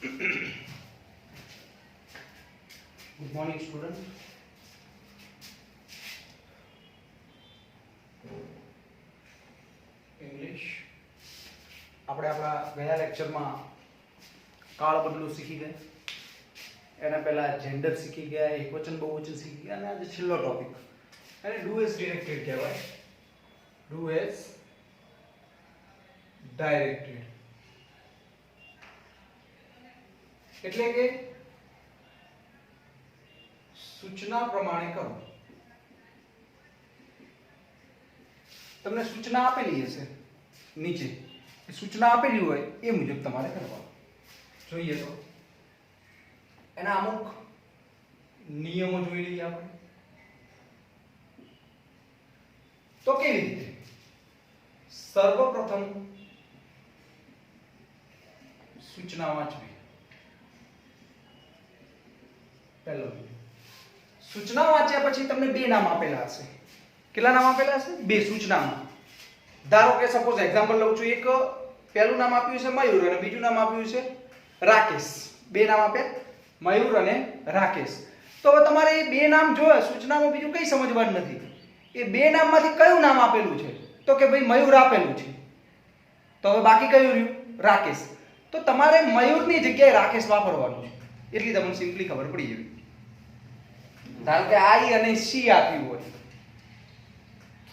Good morning student. English આપણે આપણા ગયા લેક્ચરમાં કાળ બદલું શીખી ગયા. એના પહેલા જેન્ડર શીખી ગયા, એકવચન બહુવચન શીખી ગયા, અને આજે છેલ્લો ટોપિક એને ડુ એઝ ડિરેક્ટેડ કહેવાય. ડુ એઝ ડાયરેક્ટેડ એટલે કે સૂચના પ્રમાણે કરો. તમને સૂચના આપેલી હશે નીચે, એ સૂચના આપેલી હોય એ મુજબ તમારે કરવાનું. જોઈએ તો એના અમુક નિયમો જોઈ લઈએ આપણે. તો કેવી રીતે? સર્વપ્રથમ સૂચના વાંચવી. પહેલો સૂચના વાંચ્યા પછી તમને બે નામ આપેલા હશે. કેટલા નામ આપેલા હશે? બે સૂચનામાં. ધારો કે સપોઝ એક્ઝામ્પલ લઉં છું. એક પહેલું નામ આપ્યું છે મયુર અને બીજું નામ આપ્યું છે રાકેશ. બે નામ આપ્યા, મયુર અને રાકેશ. તો હવે તમારે એ બે નામ જોયા, સૂચનામાં બીજું કંઈ સમજવાનું નથી. એ બે નામમાંથી કયું નામ આપેલું છે? તો કે ભાઈ મયુર આપેલું છે. તો હવે બાકી કયું રહ્યું? રાકેશ. તો તમારે મયુરની જગ્યાએ રાકેશ વાપરવાનું છે. એટલી તમને સિમ્પલી ખબર પડી જવી. ધારો કે આઈ અને સી આપ્યું હોય,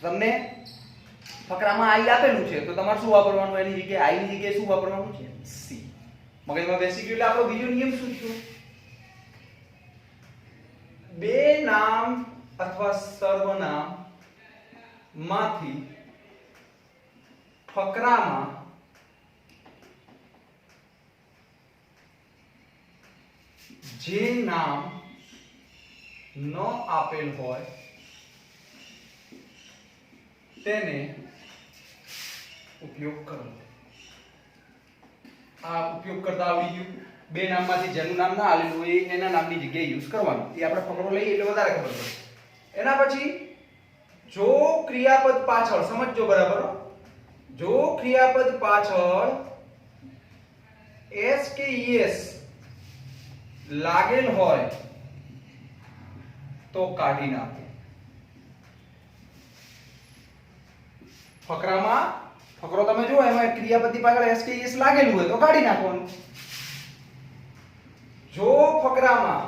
તમને ફકરામાં આઈ આપેલું છે, તો તમારે શું વાપરવાનું? એની જગ્યાએ આઈ ની જગ્યાએ શું વાપરવાનું છે? સી. મગજમાં બેસી ગયું. એટલે આપણો બીજો નિયમ શું થયો? બે નામ અથવા સર્વનામ માંથી ફકરામાં જે નામ ન આપેલ હોય તેને ઉપયોગ કરો. આ ઉપયોગ કરતા આવડી ગયું. બે નામમાંથી જેનું નામ ના આલેલું હોય એના નામની જગ્યાએ યુઝ કરવાનું. એ આપણે ફકરો લઈએ એટલે વધારે ખબર પડે. એના પછી જો ક્રિયાપદ પાછળ, સમજજો બરાબર, જો ક્રિયાપદ પાછળ એસ કે ઈએસ લાગેલ હોય તો કાઢી નાખો. ફકરામાં ફકરો તમે જુઓ, એમાં ક્રિયાપદની પાછળ એસ કે ઈએસ લાગેલું હોય તો કાઢી નાખવાનું. જો ફકરામાં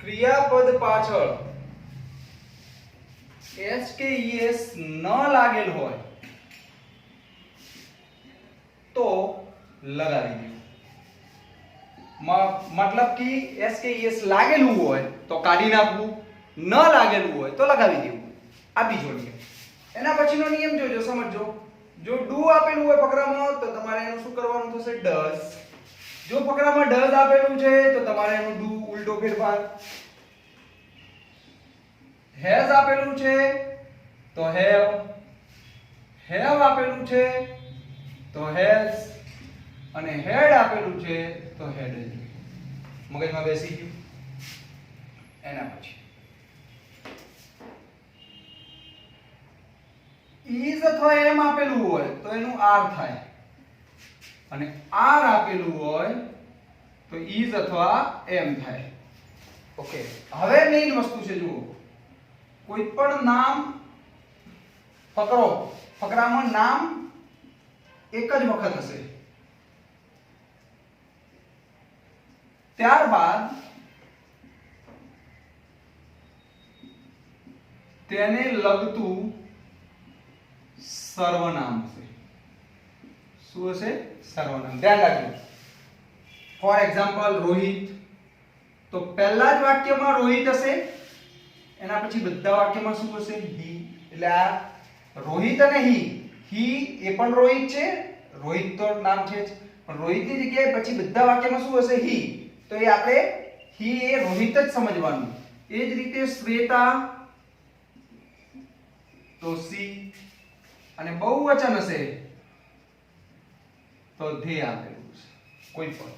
ક્રિયાપદ પાછળ એસ કે ઈએસ ન લાગેલ હોય તો લગાવી દેવું. મતલબ કે એસ કે ઈએસ લાગેલું હોય તો કાઢી નાખવું, ન લાગેલું હોય તો લગાવી દેવું. આ બીજો નિયમ. એના પછીનો નિયમ જોજો, સમજો. જો ડુ આપેલું હોય ફકરામાં તો તમારે એનું શું કરવાનું થશે? ડઝ. જો ફકરામાં ડઝ આપેલું છે તો તમારે એનું ડુ ઉલટો ફેરફાર. હેઝ આપેલું છે તો હેવ. હેવ આપેલું છે તો હેઝ. અને હેડ આપેલું છે તો હેડ. મગજમાં બેસી ગયું. એના પછી ઇઝ અથવા એમ આપેલું હોય તો એનું આર થાય, અને આર આપેલું હોય તો ઇઝ અથવા એમ થાય. ઓકે, હવે મેઈન વસ્તુ છે. જુઓ, કોઈ પણ નામ ફકરામાં નામ એક જ વખત હશે. ત્યારબાદ તેને લગતું સર્વનામ હશે. શું હશે? સર્વનામ. ધ્યાન રાખજો. ફોર એક્ઝામ્પલ રોહિત, તો પહેલા જ વાક્યમાં રોહિત હશે, એના પછી બધા વાક્યમાં શું હશે? હી. એટલે આ રોહિત અને હી. હી એ પણ રોહિત છે, રોહિત તો નામ છે જ, પણ રોહિતની જગ્યાએ પછી બધા વાક્યમાં શું હશે? હી. તો એ આપણે હી એ રોહિત જ સમજવાનું. એ જ રીતે શ્વેતા તો સી, અને બહુવચન હશે તો ધે આપેલું છે કોઈ પણ.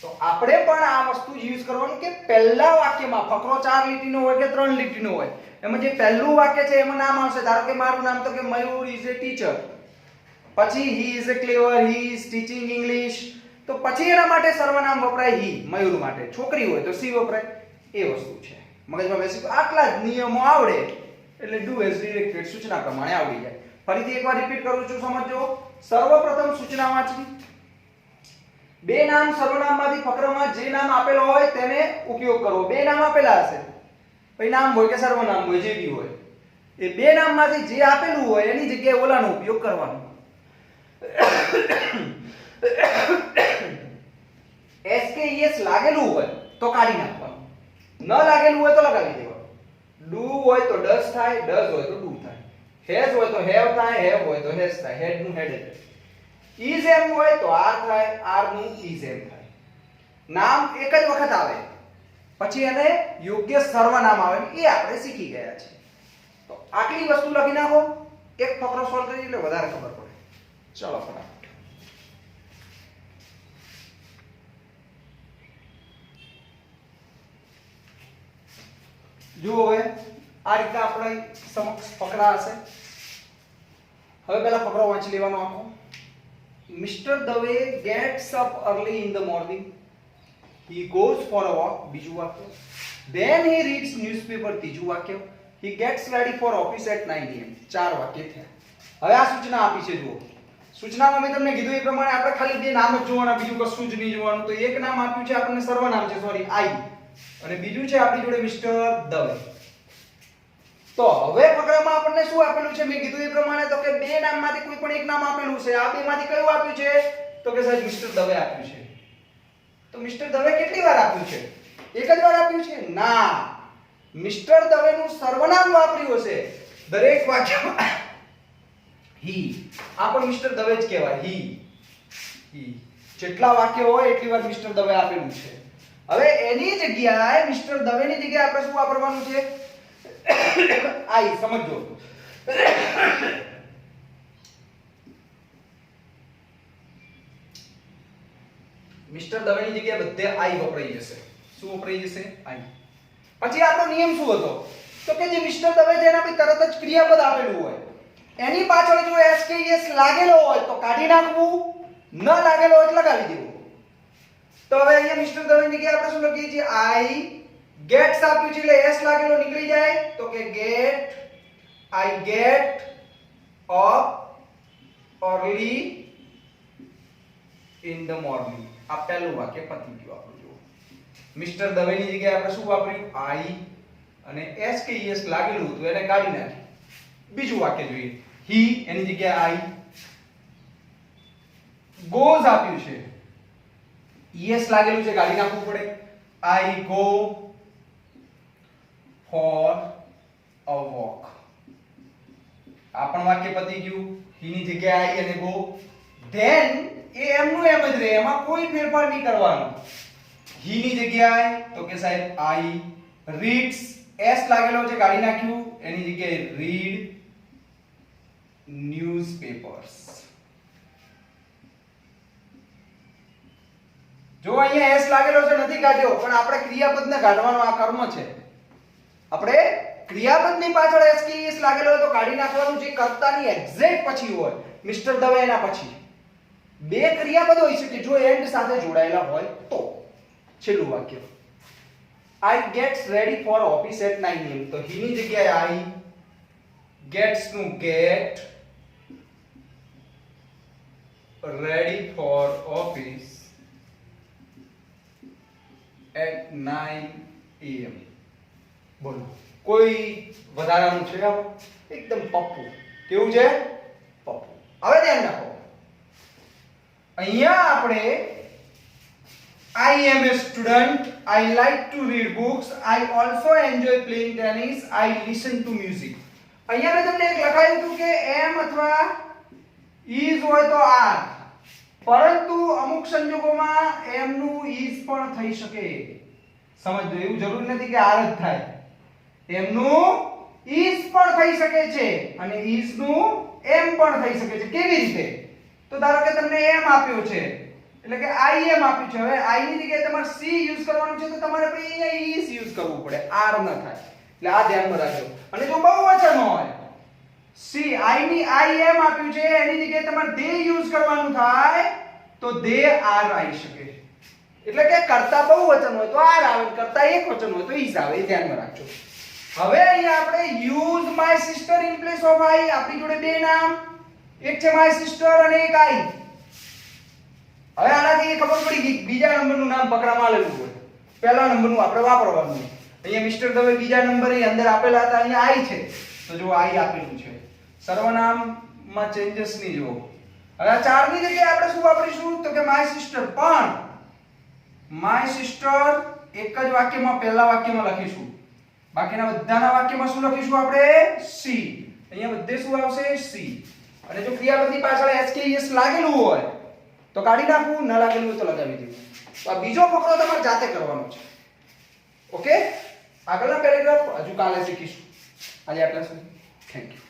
તો આપણે પણ આ વસ્તુ યુઝ કરવાનું કે પહેલા વાક્યમાં ફકરો 4 લીટીનો હોય કે 3 લીટીનો હોય, એમાં જે પહેલું વાક્ય છે એમાં નામ આવશે. ધારો કે મારું નામ તો કે મયુર ઇઝ એ ટીચર, પછી he is a clever, he is teaching English, તો પછી એના માટે સર્વનામ વપરાય he, મયુર માટે. છોકરી હોય તો she વપરાય. એ વસ્તુ છે. મગજમાં બેસી તો આટલા જ નિયમો આવડે એટલે ડુ એઝ ડિરેક્ટેડ સૂચના પ્રમાણે આવડી જાય. ફરીથી એકવાર રિપીટ કરું છું, સમજો. સર્વપ્રથમ સૂચના વાંચવી. બે નામ સર્વનામમાંથી ફકરામાં જે નામ આપેલો હોય તેને ઉપયોગ કરવો. બે નામ આપેલા હશે, પછી નામ હોય કે સર્વનામ હોય, જે બી હોય, એ બે નામમાંથી જે આપેલું હોય એની જગ્યાએ ઓલાનો ઉપયોગ કરવાનો. SKES લાગેલું હોય તો કાઢી નાખવાનું, ન લાગેલું હોય તો લગાવી દેવાનું. ડુ હોય તો ડસ થાય, ડઝ હોય તો ડુ થાય, હેઝ હોય તો હેવ થાય, હેવ હોય તો હેઝ થાય, હેડ નું હેડ થાય, ઇઝ એમ હોય તો આર થાય, આર નું ઇઝ એમ થાય. નામ એક જ વખત આવે પછી એને યોગ્ય સર્વનામ આવે, એ આપણે શીખી ગયા છે. તો આટલી વસ્તુ લખી નાખો, એક ફકરો સોલ્વ કરી એટલે વધારે ખબર પડે. ચલો ફટાફટ જુઓ. હવે આ રીતે આપણે સમક્ષ ફકરા હશે. હવે પહેલા ફકરો વાંચી લેવાનો આખો. Mr. Dave gets up early in the morning. He goes for a walk. બીજું વાક્ય. Then he reads newspaper. ત્રીજું વાક્ય. He gets ready for office at 9 am. ચાર વાક્ય થયા. હવે આ સૂચના આપી છે જુઓ. સૂચનામાં મેં તમને કીધું એ પ્રમાણે આપણે ખાલી બે નામ જ જોવાના, બીજું કશું જ નહીં જોવાનું. તો એક નામ આપ્યું છે આપણને, સર્વનામ છે, સોરી આઈ, અને બીજું છે આપણી જોડે મિસ્ટર દવે. તો હવે ફકરામાં આપણને શું આપેલું છે? મેં કીધું એ પ્રમાણે તો કે બે નામમાંથી કોઈ પણ એક નામ આપેલું છે. આ બેમાંથી કયું આપ્યું છે? તો કે સાહેબ મિસ્ટર દવે આપ્યું છે. તો મિસ્ટર દવે કેટલી વાર આપ્યું છે? એક જ વાર આપ્યું છે? ના, મિસ્ટર દવેનું સર્વનામ વાપર્યું છે દરેક વાક્યમાં. હી, આ પણ મિસ્ટર દવે જ કહેવાય. હી, જેટલા વાક્ય હોય એટલી વાર મિસ્ટર દવે આપેલું છે. હવે એની જગ્યાએ મિસ્ટર દવેની જગ્યાએ આપણે શું વાપરવાનું છે? આઈ. સમજો, મિસ્ટર દવેની જગ્યાએ બધે આઈ વપરાઈ જશે. શું વપરાઈ જશે? આઈ. પછી આપણો નિયમ શું હતો? તો કે જે મિસ્ટર દવે છે એના પછી તરત જ ક્રિયાપદ આપેલું હોય, એની પાછળ જો SKES લાગેલો હોય તો કાઢી નાખવું, ન લાગેલો હોય તો લગાવી દેવું. તો હવે અહીંયા મિસ્ટર દવેની જગ્યાએ આપણે શું લખીએ છીએ? આઈ ગેટ્સ આપ્યું છે એટલે s લાગેલો નીકળી જાય, તો કે get, I get up early in the morning. આ પહેલું વાક્ય પતી ગયું આપણું. જુઓ, મિસ્ટર દવેની જગ્યાએ આપણે શું વાપર્યું? આઈ, અને SKES લાગેલું હતું એને કાઢી નાખ્યું. બીજું વાક્ય જોઈએ. હી, એની જગ્યાએ આઈ. ગોઝ આપ્યું છે, ES લાગેલું છે, કાઢી નાખવું પડે. I go for a walk. આ પણ વાક્ય પતી ગયું. he ની જગ્યાએ આઈ અને ગો. then એ એમનું એમ જ રહે, એમાં કોઈ ફેરફાર નહીં કરવાનો. he ની જગ્યાએ તો કે સાહેબ આઈ. reads, s લાગેલો છે, કાઢી નાખ્યું, એની જગ્યાએ read newspapers. જો અહીંયા s લાગેલો છે, નથી કાઢ્યો, પણ આપણે ક્રિયાપદને કાઢવાનો આ કર્મ છે. આપણે ક્રિયાપદની પાછળ SKES લાગેલો હોય તો કાઢી નાખવાનું, જે કર્તાની એક્ઝેક્ટ પછી હોય. મિસ્ટર દવે એના પછી બે ક્રિયાપદ હોય છે કે જો એન્ડ સાથે જોડાયેલા હોય તો. છેલ્લું વાક્ય, I gets ready for office at 9 am. તો he ની જગ્યાએ I, gets નું get, ready for office at 9 am. બોલો, કોઈ વધારાનું છે? એકદમ પપ્પુ. કેવું છે? પપ્પુ. હવે ધ્યાન રાખો, અહીંયા આપણે I am a student, I like to read books, I also enjoy playing tennis, I listen to music. અહીંયા મેં તમને એક લખાયું હતું કે am અથવા is હોય તો are, પરંતુ અમુક સંજોગોમાં am નું is પણ થઈ શકે. સમજજો, એવું જરૂરી નથી કે are જ થાય. am નું is પણ થઈ શકે છે અને is નું am પણ થઈ શકે છે. કેવી રીતે? તો ધારો કે તમને am આપ્યો છે એટલે કે I am આપ્યું છે. હવે I ની જગ્યાએ તમારે C યુઝ કરવાનું છે તો તમારે પછી અહીંયા is યુઝ કરવું પડે, r ન થાય. એટલે આ ધ્યાનમાં રાખજો. અને જો બહુવચન હોય સી આઈ ની આઈ એમ આપ્યું છે એની જગ્યાએ તમારે દે યુઝ કરવાનું થાય તો દે આર આવી શકે એટલે કે કરતા બહુવચન હોય તો આર આવે કરતા એકવચન હોય તો ઈઝ આવે એ ધ્યાનમાં રાખજો હવે અહીંયા આપણે use my sister in place of I આપણી જોડે બે નામ એક છે માય સિસ્ટર અને એક આઈ હવે આનાથી એ ખબર પડી ગઈ બીજા નંબરનું નામ પકડામાં આલેલું હોય પહેલા નંબરનું આપણે વાપરવાનું હોય અહીંયા મિસ્ટર દવે બીજા નંબરે અંદર આપેલા હતા અહીંયા આઈ છે તો જો આઈ આપેલું છે સર્વનામમાં ચેન્જીસ ની જો હવે આ ચાર ની જગ્યાએ આપણે શું વાપરીશું તો કે માય સિસ્ટર પણ માય સિસ્ટર એક જ વાક્યમાં પહેલા વાક્યમાં લખીશું બાકીના બધાના વાક્યમાં શું લખીશું આપણે સી અહીંયા બધે શું આવશે સી અને જો ક્રિયાપદની પાછળ એસકેએસ લાગેલું હોય તો કાઢી નાખવું ન લાગેલું હોય તો લગાવી દેવું તો આ બીજો ફકરો તમારે જાતે કરવાનો છે ઓકે આગળના પેરેગ્રાફ હજુ કાલે શીખીશું આજે આટલા સુધી થેન્ક યુ